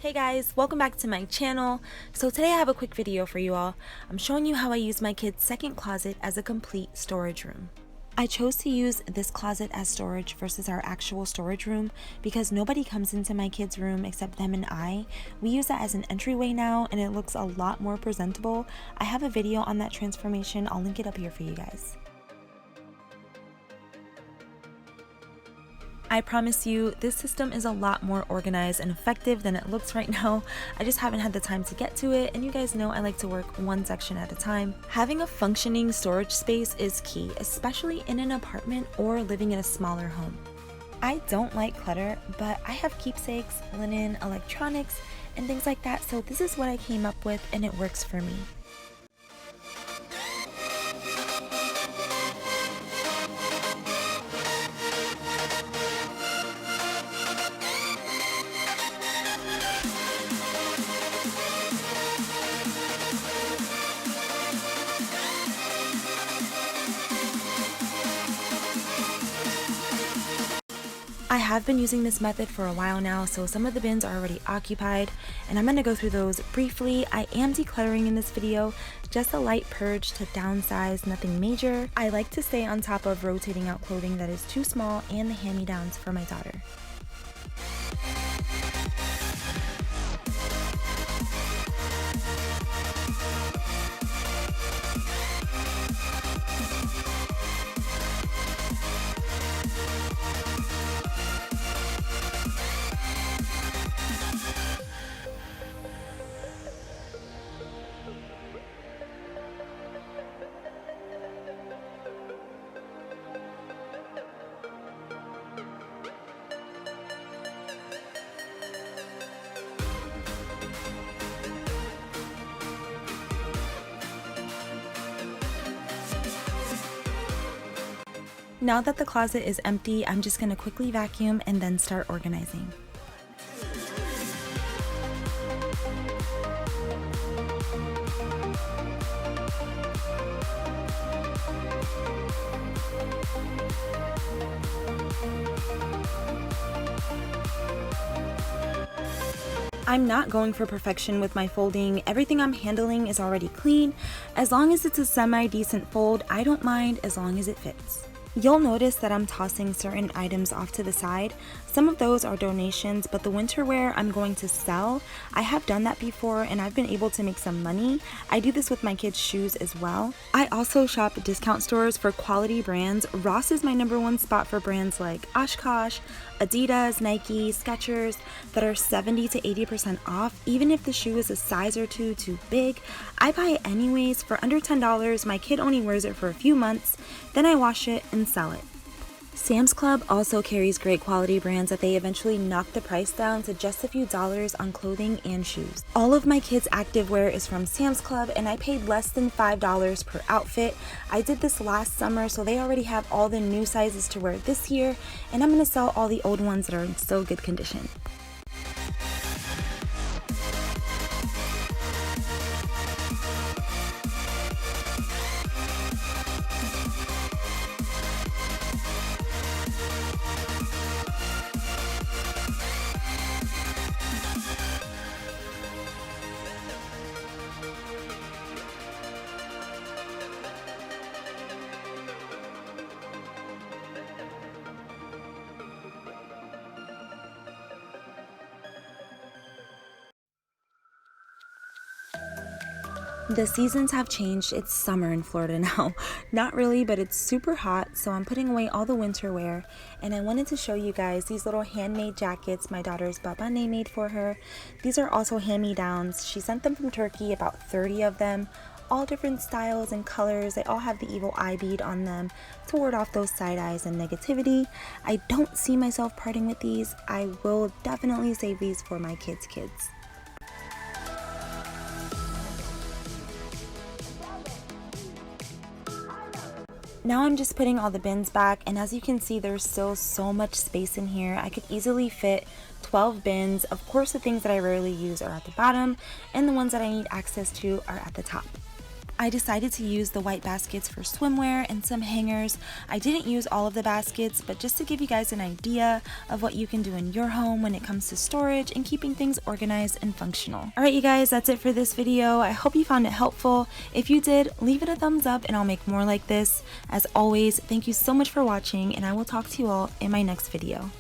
Hey guys, welcome back to my channel. So today I have a quick video for you all. I'm showing you how I use my kid's second closet as a complete storage room. I chose to use this closet as storage versus our actual storage room because nobody comes into my kids' room except them and I. We use that as an entryway now and it looks a lot more presentable. I have a video on that transformation. I'll link it up here for you guys. I promise you, this system is a lot more organized and effective than it looks right now. I just haven't had the time to get to it, and you guys know I like to work one section at a time. Having a functioning storage space is key, especially in an apartment or living in a smaller home. I don't like clutter, but I have keepsakes, linen, electronics, and things like that, so this is what I came up with and it works for me. I have been using this method for a while now, so some of the bins are already occupied, and I'm going to go through those briefly. I am decluttering in this video, just a light purge to downsize, nothing major. I like to stay on top of rotating out clothing that is too small and the hand-me-downs for my daughter. Now that the closet is empty, I'm just going to quickly vacuum and then start organizing. I'm not going for perfection with my folding. Everything I'm handling is already clean. As long as it's a semi-decent fold, I don't mind as long as it fits. You'll notice that I'm tossing certain items off to the side. Some of those are donations, but the winter wear I'm going to sell. I have done that before and I've been able to make some money. I do this with my kids' shoes as well. I also shop at discount stores for quality brands. Ross is my #1 spot for brands like Oshkosh, Adidas, Nike, Skechers that are 70 to 80% off. Even if the shoe is a size or two too big, I buy it anyways for under $10. My kid only wears it for a few months, then I wash it and sell it. Sam's Club also carries great quality brands that they eventually knock the price down to just a few dollars on clothing and shoes. All of my kids' activewear is from Sam's Club and I paid less than $5 per outfit. I did this last summer, so they already have all the new sizes to wear this year, and I'm going to sell all the old ones that are in still good condition. The seasons have changed. It's summer in Florida now. Not really, but it's super hot, so I'm putting away all the winter wear, and I wanted to show you guys these little handmade jackets my daughter's babane made for her. These are also hand-me-downs. She sent them from Turkey, about 30 of them, all different styles and colors. They all have the evil eye bead on them to ward off those side eyes and negativity. I don't see myself parting with these. I will definitely save these for my kids' kids. Now I'm just putting all the bins back, and as you can see, there's still so much space in here. I could easily fit 12 bins. Of course, the things that I rarely use are at the bottom, and the ones that I need access to are at the top. I decided to use the white baskets for swimwear and some hangers. I didn't use all of the baskets, but just to give you guys an idea of what you can do in your home when it comes to storage and keeping things organized and functional. Alright you guys, that's it for this video. I hope you found it helpful. If you did, leave it a thumbs up and I'll make more like this. As always, thank you so much for watching, and I will talk to you all in my next video.